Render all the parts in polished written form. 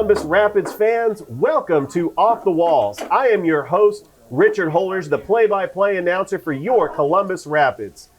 Columbus Rapids fans, welcome to Off the Walls. I am your host, Richard Holdridge, the play-by-play announcer for your Columbus Rapids.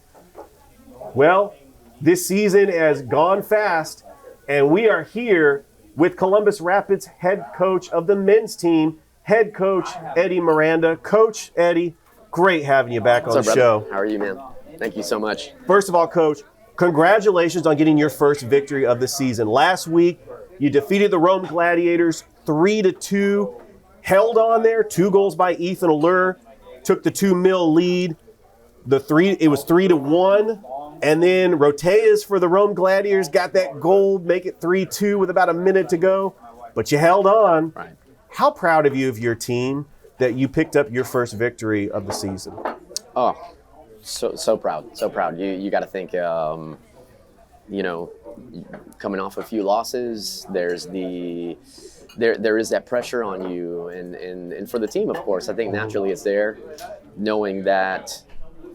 Well, this season has gone fast, and we are here with Columbus Rapids head coach of the men's team, head coach Eddie Miranda. Coach Eddie, great having you back on the show. How are you, man? Thank you so much. First of all, Coach, congratulations on getting your first victory of the season. Last week, you defeated the Rome Gladiators 3-2, held on there, 2 goals by Ethan Allure, took the 2-0 lead. It was 3-1, and then Roteas for the Rome Gladiators got that goal, make it 3-2 with about a minute to go, but you held on. Right. How proud of you of your team that you picked up your first victory of the season? Oh, so proud, so proud. You got to think, coming off a few losses, there is that pressure on you, and for the team, of course, I think naturally it's there, knowing that,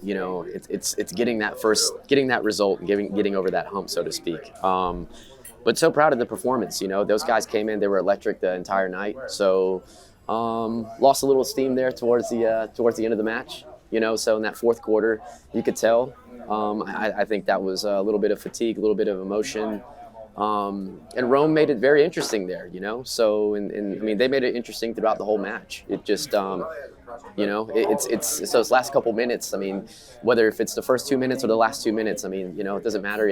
it's getting that result, and getting over that hump, so to speak. But so proud of the performance. Those guys came in, they were electric the entire night. So lost a little steam there towards the end of the match. So in that fourth quarter, you could tell. I think that was a little bit of fatigue, a little bit of emotion. And Rome made it very interesting there, So, they made it interesting throughout the whole match. It just, it's those last couple minutes. Whether if it's the first 2 minutes or the last 2 minutes, it doesn't matter.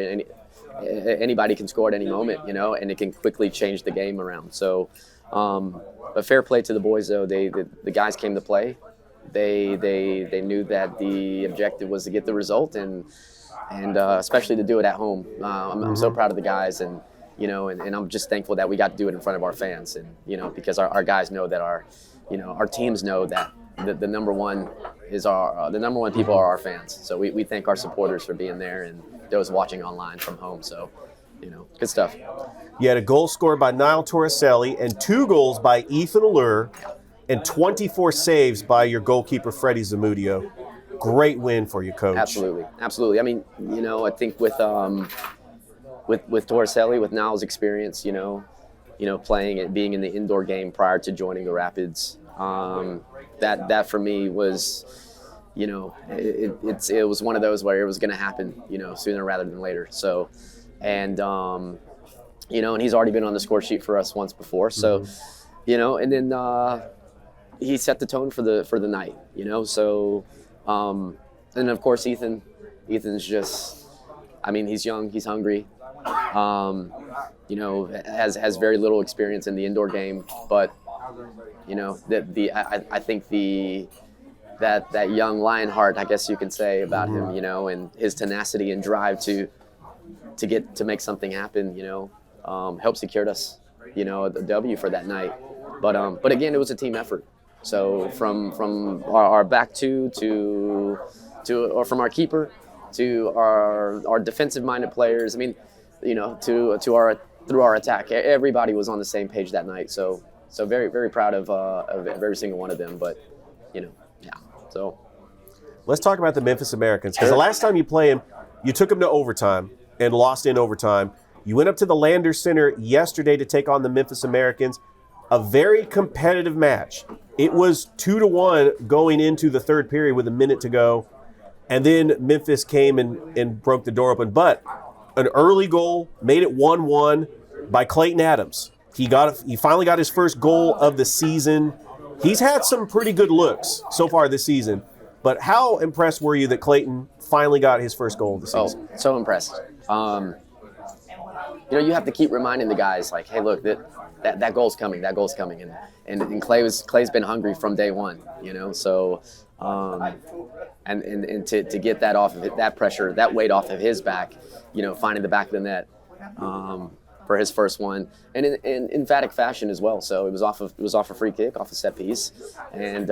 Anybody can score at any moment, and it can quickly change the game around. So, but fair play to the boys, though. The guys came to play. They knew that the objective was to get the result, and especially to do it at home. I'm so proud of the guys, and I'm just thankful that we got to do it in front of our fans, and because our guys know that our teams know that the number one is the number one people are our fans. So we thank our supporters for being there, and those watching online from home. So good stuff. You had a goal scored by Niall Torricelli and 2 goals by Ethan Allure, and 24 saves by your goalkeeper, Freddie Zamudio. Great win for you, Coach. Absolutely. I think with Torricelli, with Niall's experience, playing and being in the indoor game prior to joining the Rapids, that for me was, it was one of those where it was going to happen, sooner rather than later. So, and he's already been on the score sheet for us once before. So, and then he set the tone for the night, So, and of course Ethan's just, he's young, he's hungry, has very little experience in the indoor game, but I think that young lion heart, I guess you can say about him, and his tenacity and drive to make something happen, helped secure us, the W for that night. But again, it was a team effort. So from our back two to from our keeper to our defensive-minded players, through our attack, everybody was on the same page that night. So very, very proud of every single one of them. But So let's talk about the Memphis Americans, because the last time you played them, you took them to overtime and lost in overtime. You went up to the Landers Center yesterday to take on the Memphis Americans. A very competitive match. It was 2-1 going into the third period with a minute to go. And then Memphis came and broke the door open. But an early goal made it 1-1 by Clayton Adams. He finally got his first goal of the season. He's had some pretty good looks so far this season. But how impressed were you that Clayton finally got his first goal of the season? Oh, so impressed. You have to keep reminding the guys, like, hey, look, that goal's coming, and Clay's been hungry from day one, So, and to get that off of it, that pressure, that weight off of his back, finding the back of the net, for his first one, and in emphatic fashion as well. So it was off a free kick, off a set piece, and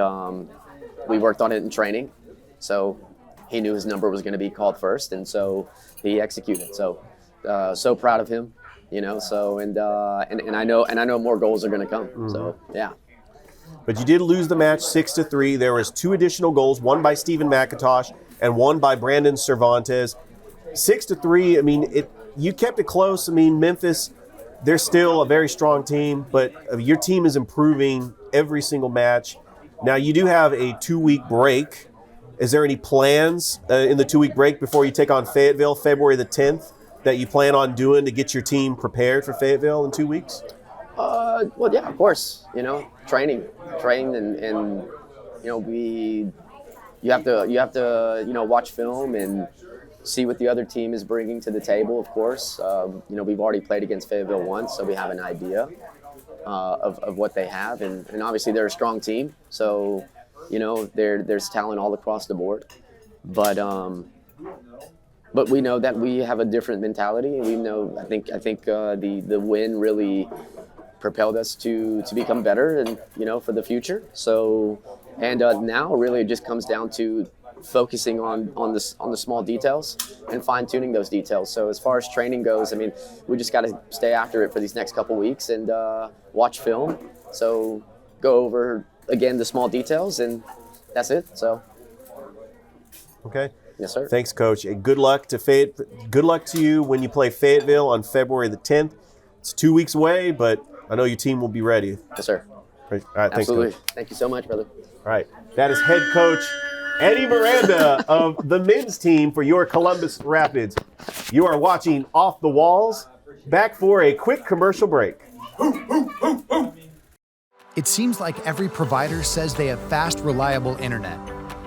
we worked on it in training. So he knew his number was going to be called first, and so he executed. So proud of him. So and I know more goals are going to come. Mm-hmm. So yeah. But you did lose the match 6-3. There was 2 additional goals, one by Stephen McIntosh and one by Brandon Cervantes. 6-3. You kept it close. Memphis they're still a very strong team, but your team is improving every single match. Now, you do have a 2-week break. Is there any plans in the 2-week break before you take on Fayetteville, February the 10th, that you plan on doing to get your team prepared for Fayetteville in 2 weeks? Well, yeah, of course. Train, and you have to watch film and see what the other team is bringing to the table. Of course, we've already played against Fayetteville once, so we have an idea of what they have, and obviously they're a strong team. So, there's talent all across the board, but we know that we have a different mentality, and we know. I think the win really propelled us to become better, and for the future. So, and now really it just comes down to focusing on the small details and fine tuning those details. So as far as training goes, I mean, we just got to stay after it for these next couple weeks and watch film. So go over again the small details, and that's it. So. Okay. Yes, sir. Thanks, Coach. And good luck to Good luck to you when you play Fayetteville on February the 10th. It's 2 weeks away, but I know your team will be ready. Yes, sir. All right, Absolutely. Thanks, Coach. Thank you so much, brother. All right. That is head coach Eddie Miranda of the men's team for your Columbus Rapids. You are watching Off the Walls. Back for a quick commercial break. It seems like every provider says they have fast, reliable internet.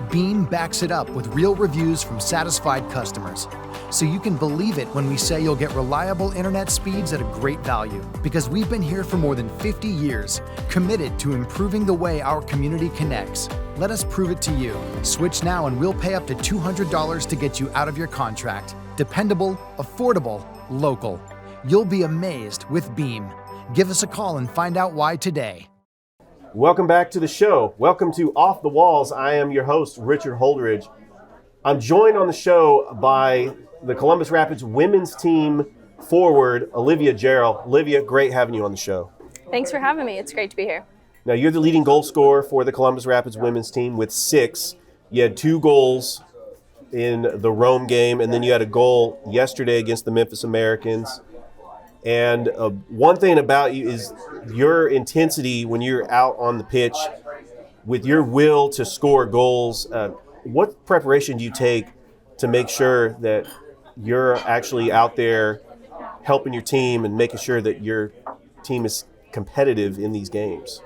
Beam backs it up with real reviews from satisfied customers. So you can believe it when we say you'll get reliable internet speeds at a great value. Because we've been here for more than 50 years, committed to improving the way our community connects. Let us prove it to you. Switch now and we'll pay up to $200 to get you out of your contract. Dependable, affordable, local. You'll be amazed with Beam. Give us a call and find out why today. Welcome back to the show. Welcome to Off the Walls. I am your host, Richard Holdridge. I'm joined on the show by the Columbus Rapids women's team forward, Olivia Gerald. Olivia, great having you on the show. Thanks for having me. It's great to be here. Now, you're the leading goal scorer for the Columbus Rapids women's team with 6. You had 2 goals in the Rome game, and then you had a goal yesterday against the Memphis Americans. And one thing about you is your intensity when you're out on the pitch, with your will to score goals. What preparation do you take to make sure that you're actually out there helping your team and making sure that your team is competitive in these games?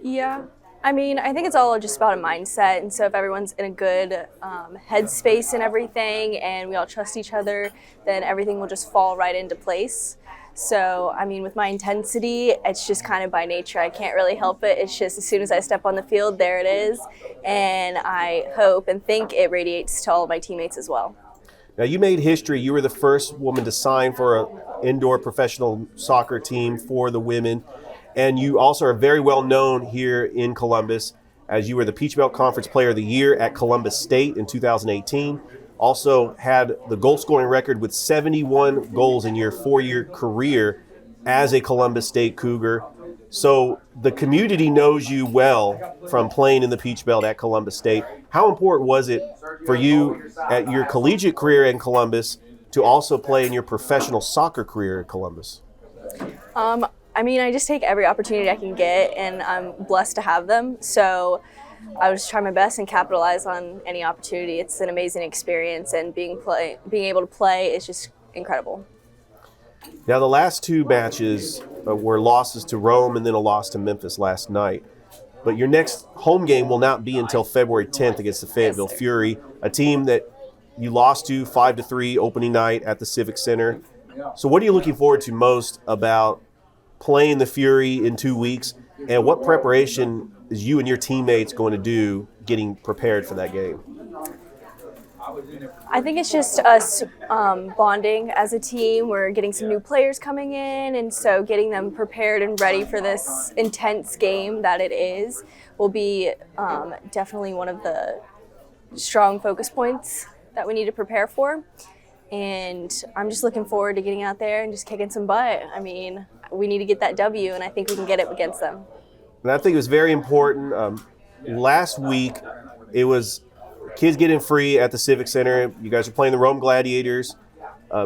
Yeah. I mean, I think it's all just about a mindset. And so if everyone's in a good headspace and everything, and we all trust each other, then everything will just fall right into place. So, I mean, with my intensity, it's just kind of by nature. I can't really help it. It's just as soon as I step on the field, there it is. And I hope and think it radiates to all of my teammates as well. Now, you made history. You were the first woman to sign for an indoor professional soccer team for the women. And you also are very well known here in Columbus as you were the Peach Belt Conference Player of the Year at Columbus State in 2018. Also had the goal scoring record with 71 goals in your 4-year career as a Columbus State Cougar. So the community knows you well from playing in the Peach Belt at Columbus State. How important was it for you at your collegiate career in Columbus to also play in your professional soccer career at Columbus? I mean, I just take every opportunity I can get, and I'm blessed to have them. So I just try my best and capitalize on any opportunity. It's an amazing experience, and being able to play is just incredible. Now, the last 2 matches were losses to Rome and then a loss to Memphis last night. But your next home game will not be until February 10th against the Fayetteville Fury, a team that you lost to 5-3 opening night at the Civic Center. So what are you looking forward to most about playing the Fury in 2 weeks, and what preparation is you and your teammates going to do getting prepared for that game? I think it's just us bonding as a team. We're getting some new players coming in, and so getting them prepared and ready for this intense game that it is will be definitely one of the strong focus points that we need to prepare for. And I'm just looking forward to getting out there and just kicking some butt. I mean, we need to get that W, and I think we can get it against them. And I think it was very important. Last week, it was kids getting free at the Civic Center. You guys are playing the Rome Gladiators.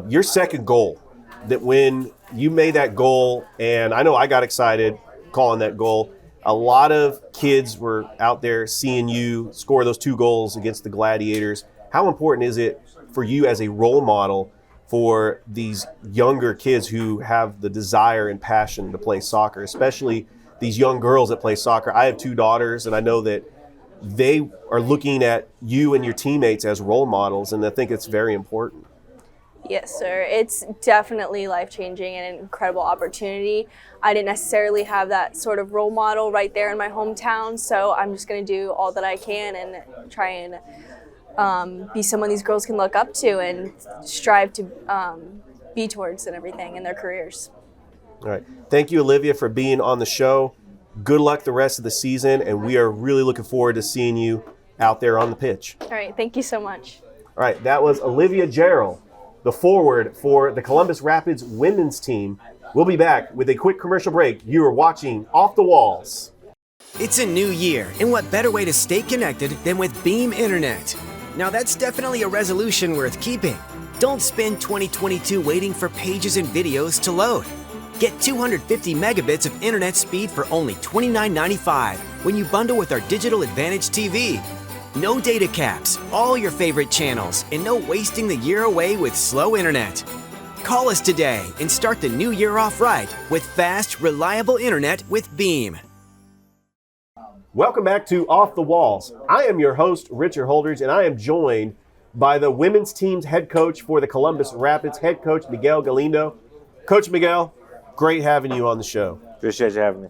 Your second goal that when you made that goal, and I know I got excited calling that goal, a lot of kids were out there seeing you score those 2 goals against the Gladiators. How important is it for you as a role model for these younger kids who have the desire and passion to play soccer, especially these young girls that play soccer? I have 2 daughters, and I know that they are looking at you and your teammates as role models, and I think it's very important. Yes, sir. It's definitely life-changing and an incredible opportunity. I didn't necessarily have that sort of role model right there in my hometown, so I'm just going to do all that I can and try and be someone these girls can look up to and strive to be towards and everything in their careers. All right. Thank you, Olivia, for being on the show. Good luck the rest of the season, and we are really looking forward to seeing you out there on the pitch. All right. Thank you so much. All right. That was Olivia Gerald, the forward for the Columbus Rapids women's team. We'll be back with a quick commercial break. You are watching Off the Walls. It's a new year, and what better way to stay connected than with Beam Internet? Now that's definitely a resolution worth keeping. Don't spend 2022 waiting for pages and videos to load. Get 250 megabits of internet speed for only $29.95 when you bundle with our Digital Advantage TV. No data caps, all your favorite channels, and no wasting the year away with slow internet. Call us today and start the new year off right with fast, reliable internet with Beam. Welcome back to Off the Walls. I am your host, Richard Holdridge, and I am joined by the women's team's head coach for the Columbus Rapids, head coach Miguel Galindo. Coach Miguel, great having you on the show. Appreciate you having me.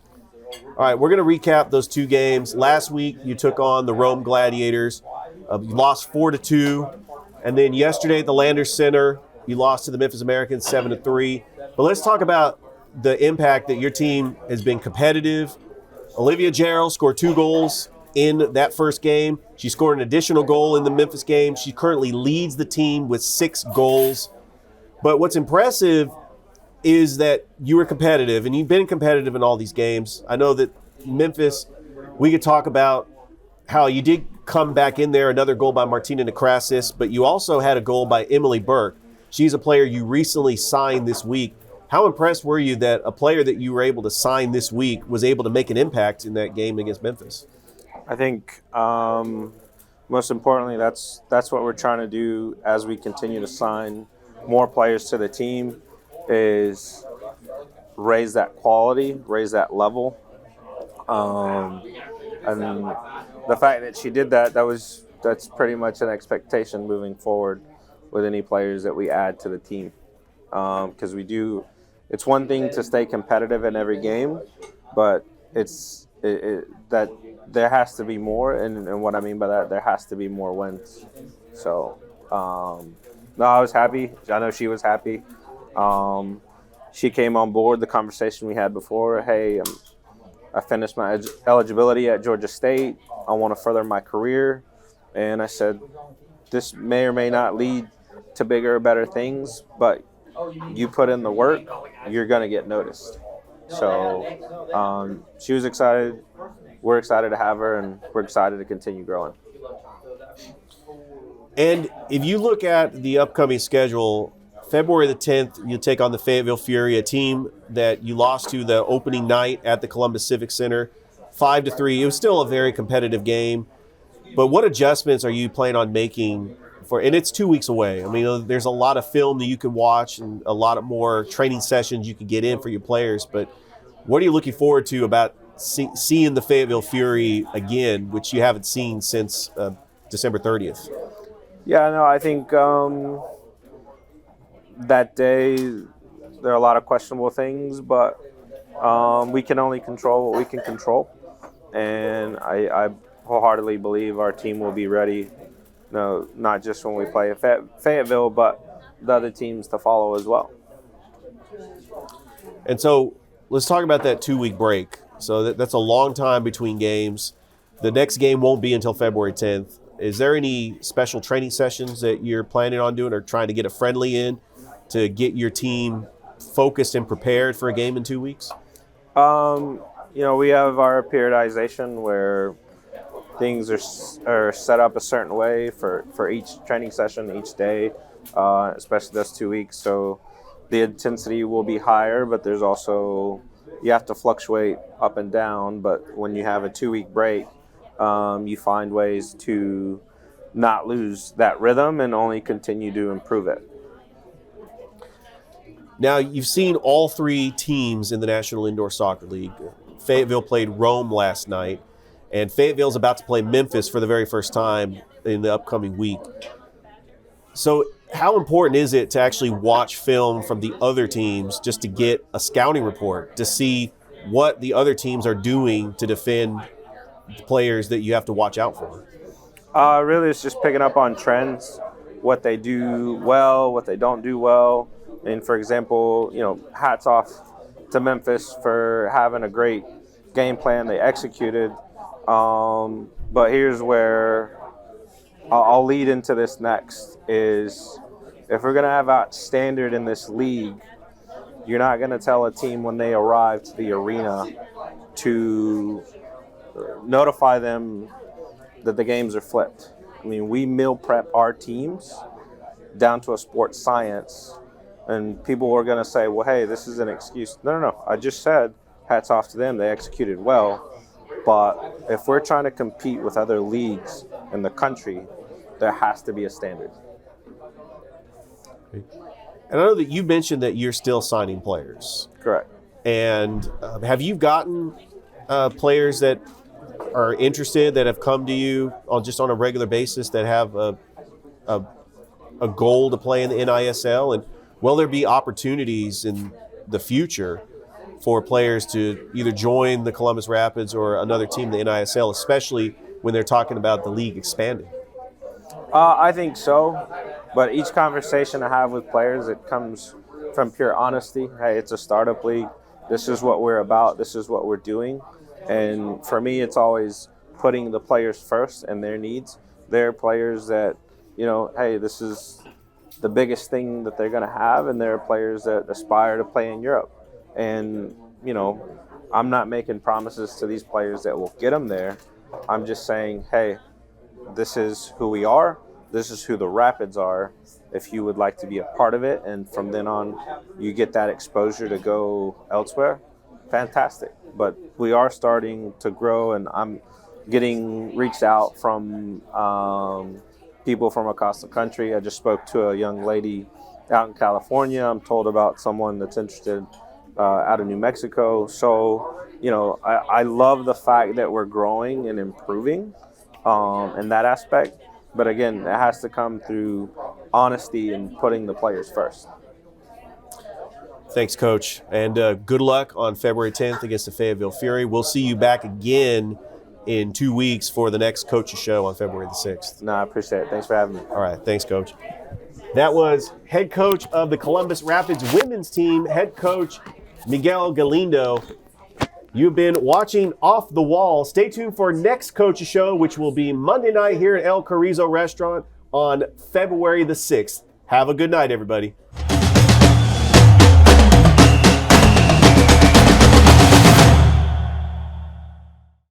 All right, we're going to recap those 2 games. Last week, you took on the Rome Gladiators. You lost 4-2. And then yesterday at the Landers Center, you lost to the Memphis Americans 7-3. But let's talk about the impact that your team has been competitive. Olivia Jarrel scored 2 goals in that first game. She scored an additional goal in the Memphis game. She currently leads the team with 6 goals. But what's impressive is that you were competitive, and you've been competitive in all these games. I know that Memphis, we could talk about how you did come back in there, another goal by Martina Nekrasis, but you also had a goal by Emily Burke. She's a player you recently signed this week. How impressed were you that a player that you were able to sign this week was able to make an impact in that game against Memphis? I think most importantly, that's what we're trying to do as we continue to sign more players to the team, is raise that quality, raise that level. And the fact that she did that's pretty much an expectation moving forward with any players that we add to the team. Because it's one thing to stay competitive in every game, but that there has to be more, and what I mean by that, there has to be more wins. So, no, I was happy. I know she was happy. She came on board the conversation we had before. Hey, I finished my eligibility at Georgia State. I want to further my career. And I said, this may or may not lead to bigger or better things, but you put in the work, you're going to get noticed. So she was excited. We're excited to have her, and we're excited to continue growing. And if you look at the upcoming schedule, February the 10th, you take on the Fayetteville Fury, a team that you lost to the opening night at the Columbus Civic Center, 5-3. It was still a very competitive game. But what adjustments are you planning on making and it's 2 weeks away. I mean, there's a lot of film that you can watch and a lot of more training sessions you can get in for your players. But what are you looking forward to about seeing the Fayetteville Fury again, which you haven't seen since December 30th? Yeah, no, I think that day there are a lot of questionable things, but we can only control what we can control. And I wholeheartedly believe our team will be ready, not just when we play Fayetteville, but the other teams to follow as well. And so let's talk about that 2-week break. So that's a long time between games. The next game won't be until February 10th. Is there any special training sessions that you're planning on doing or trying to get a friendly in to get your team focused and prepared for a game in 2 weeks? We have our periodization where things are set up a certain way for each training session, each day, especially those 2 weeks. So, the intensity will be higher, but there's also, you have to fluctuate up and down. But when you have a 2-week break, you find ways to not lose that rhythm and only continue to improve it. Now, you've seen all 3 teams in the National Indoor Soccer League. Fayetteville played Rome last night, and Fayetteville's about to play Memphis for the very first time in the upcoming week. So how important is it to actually watch film from the other teams just to get a scouting report, to see what the other teams are doing to defend the players that you have to watch out for? Really, it's just picking up on trends, what they do well, what they don't do well. And for example, hats off to Memphis for having a great game plan they executed. But here's where I'll lead into this next is, if we're going to have a standard in this league, you're not going to tell a team when they arrive to the arena to notify them that the games are flipped. I mean, we meal prep our teams down to a sports science, and people are going to say, well, hey, this is an excuse. No. I just said hats off to them. They executed well. But if we're trying to compete with other leagues in the country, there has to be a standard. And I know that you mentioned that you're still signing players. Correct. And have you gotten players that are interested, that have come to you on a regular basis, that have a goal to play in the NISL? And will there be opportunities in the future for players to either join the Columbus Rapids or another team in the NISL, especially when they're talking about the league expanding? I think so. But each conversation I have with players, it comes from pure honesty. Hey, it's a startup league. This is what we're about. This is what we're doing. And for me, it's always putting the players first and their needs. There are players that, hey, this is the biggest thing that they're going to have. And there are players that aspire to play in Europe. And, I'm not making promises to these players that will get them there. I'm just saying, hey, this is who we are. This is who the Rapids are. If you would like to be a part of it, and from then on you get that exposure to go elsewhere, fantastic. But we are starting to grow, and I'm getting reached out from people from across the country. I just spoke to a young lady out in California. I'm told about someone that's interested out of New Mexico. So, I love the fact that we're growing and improving in that aspect. But again, it has to come through honesty and putting the players first. Thanks, Coach. And good luck on February 10th against the Fayetteville Fury. We'll see you back again in 2 weeks for the next Coach's Show on February the 6th. No, I appreciate it. Thanks for having me. All right. Thanks, Coach. That was head coach of the Columbus Rapids women's team, head coach Miguel Galindo. You've been watching Off the Wall. Stay tuned for next Coach's Show, which will be Monday night here at El Carrizo Restaurant on February the 6th. Have a good night, everybody.